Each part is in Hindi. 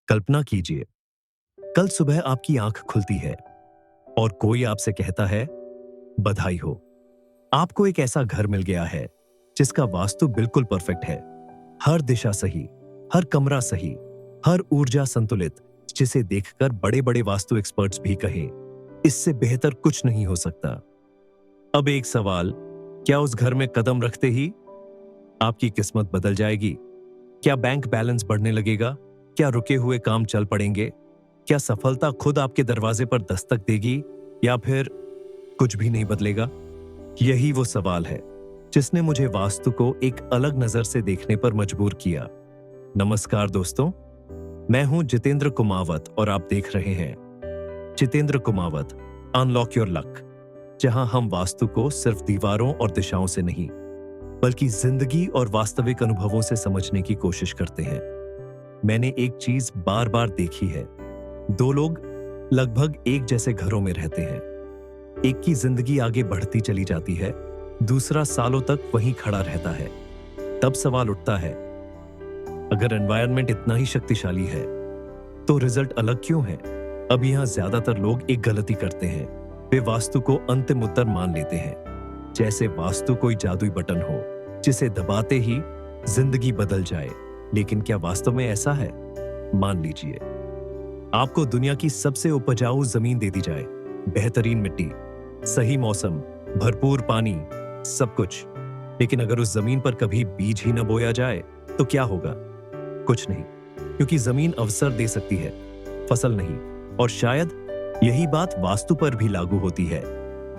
कल्पना कीजिए, कल सुबह आपकी आंख खुलती है और कोई आपसे कहता है, बधाई हो, आपको एक ऐसा घर मिल गया है जिसका वास्तु बिल्कुल परफेक्ट है। हर दिशा सही, हर कमरा सही, हर ऊर्जा संतुलित, जिसे देखकर बड़े बड़े वास्तु एक्सपर्ट्स भी कहें इससे बेहतर कुछ नहीं हो सकता। अब एक सवाल, क्या उस घर में कदम रखते ही आपकी किस्मत बदल जाएगी? क्या बैंक बैलेंस बढ़ने लगेगा? क्या रुके हुए काम चल पड़ेंगे? क्या सफलता खुद आपके दरवाजे पर दस्तक देगी, या फिर कुछ भी नहीं बदलेगा? यही वो सवाल है जिसने मुझे वास्तु को एक अलग नजर से देखने पर मजबूर किया। नमस्कार दोस्तों, मैं हूं जितेंद्र कुमावत और आप देख रहे हैं Jitendra Kumawat unlock your luck, जहां हम वास्तु को सिर्फ दीवारों और दिशाओं से नहीं बल्कि जिंदगी और वास्तविक अनुभवों से समझने की कोशिश करते हैं। मैंने एक चीज बार बार देखी है, दो लोग लगभग एक जैसे घरों में रहते हैं। एक की जिंदगी आगे बढ़ती चली जाती है, दूसरा सालों तक वहीं खड़ा रहता है। तब सवाल उठता है, अगर एनवायरनमेंट इतना ही शक्तिशाली है तो रिजल्ट अलग क्यों है? अब यहां ज्यादातर लोग एक गलती करते हैं, वे वास्तु को अंतिम उत्तर मान लेते हैं, जैसे वास्तु कोई जादुई बटन हो जिसे दबाते ही जिंदगी बदल जाए। लेकिन क्या वास्तव में ऐसा है? मान लीजिए आपको दुनिया की सबसे उपजाऊ जमीन दे दी जाए, बेहतरीन मिट्टी, सही मौसम, भरपूर पानी, सब कुछ, लेकिन अगर उस जमीन पर कभी बीज ही न बोया जाए तो क्या होगा? कुछ नहीं, क्योंकि जमीन अवसर दे सकती है, फसल नहीं। और शायद यही बात वास्तु पर भी लागू होती है।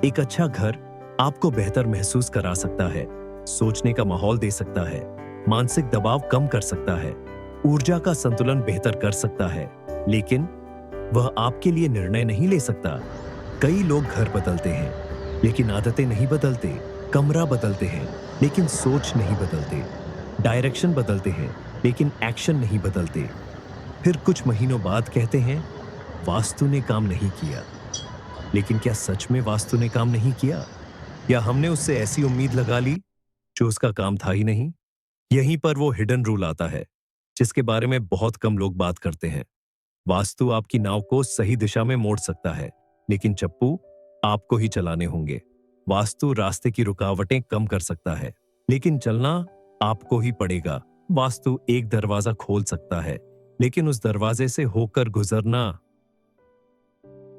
एक अच्छा घर आपको बेहतर महसूस करा सकता है, सोचने का माहौल दे सकता है, मानसिक दबाव कम कर सकता है, ऊर्जा का संतुलन बेहतर कर सकता है, लेकिन वह आपके लिए निर्णय नहीं ले सकता। कई लोग घर बदलते हैं लेकिन आदतें नहीं बदलते, कमरा बदलते हैं लेकिन सोच नहीं बदलते, डायरेक्शन बदलते हैं लेकिन एक्शन नहीं बदलते। फिर कुछ महीनों बाद कहते हैं वास्तु ने काम नहीं किया। लेकिन क्या सच में वास्तु ने काम नहीं किया, या हमने उससे ऐसी उम्मीद लगा ली जो उसका काम था ही नहीं? यहीं पर वो हिडन रूल आता है जिसके बारे में बहुत कम लोग बात करते हैं। वास्तु आपकी नाव को सही दिशा में मोड़ सकता है, लेकिन चप्पू आपको ही चलाने होंगे। वास्तु रास्ते की रुकावटें कम कर सकता है, लेकिन चलना आपको ही पड़ेगा। वास्तु एक दरवाजा खोल सकता है, लेकिन उस दरवाजे से होकर गुजरना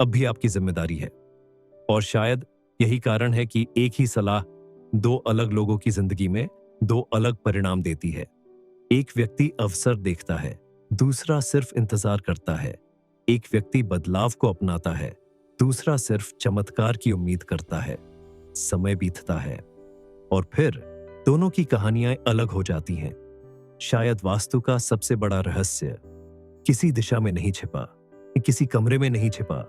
अब भी आपकी जिम्मेदारी है। और शायद यही कारण है कि एक ही सलाह दो अलग लोगों की जिंदगी में दो अलग परिणाम देती है। एक व्यक्ति अवसर देखता है, दूसरा सिर्फ इंतजार करता है। एक व्यक्ति बदलाव को अपनाता है, दूसरा सिर्फ चमत्कार की उम्मीद करता है। समय बीतता है और फिर दोनों की कहानियां अलग हो जाती हैं। शायद वास्तु का सबसे बड़ा रहस्य किसी दिशा में नहीं छिपा, किसी कमरे में नहीं छिपा,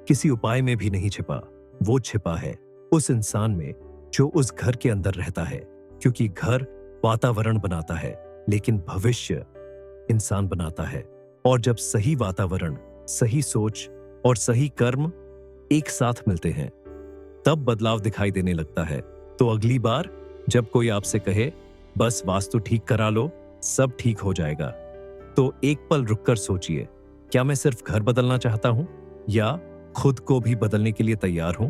किसी उपाय में भी नहीं छिपा। वो छिपा है उस इंसान में जो उस घर के अंदर रहता है, क्योंकि घर वातावरण बनाता है लेकिन भविष्य इंसान बनाता है। और जब सही वातावरण, सही सोच और सही कर्म एक साथ मिलते हैं, तब बदलाव दिखाई देने लगता है। तो अगली बार जब कोई आपसे कहे बस वास्तु ठीक करा लो, सब ठीक हो जाएगा, तो एक पल रुककर सोचिए, क्या मैं सिर्फ घर बदलना चाहता हूं या खुद को भी बदलने के लिए तैयार हूं?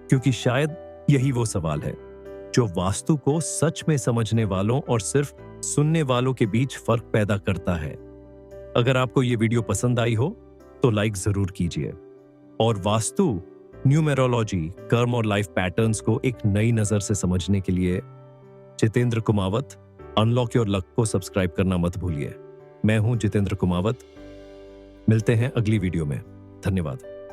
क्योंकि शायद यही वो सवाल है जो वास्तु को सच में समझने वालों और सिर्फ सुनने वालों के बीच फर्क पैदा करता है। अगर आपको यह वीडियो पसंद आई हो तो लाइक जरूर कीजिए, और वास्तु, न्यूमेरोलॉजी, कर्म और लाइफ पैटर्न्स को एक नई नजर से समझने के लिए Jitendra Kumawat unlock your luck को सब्सक्राइब करना मत भूलिए। मैं हूं जितेंद्र कुमावत, मिलते हैं अगली वीडियो में। धन्यवाद।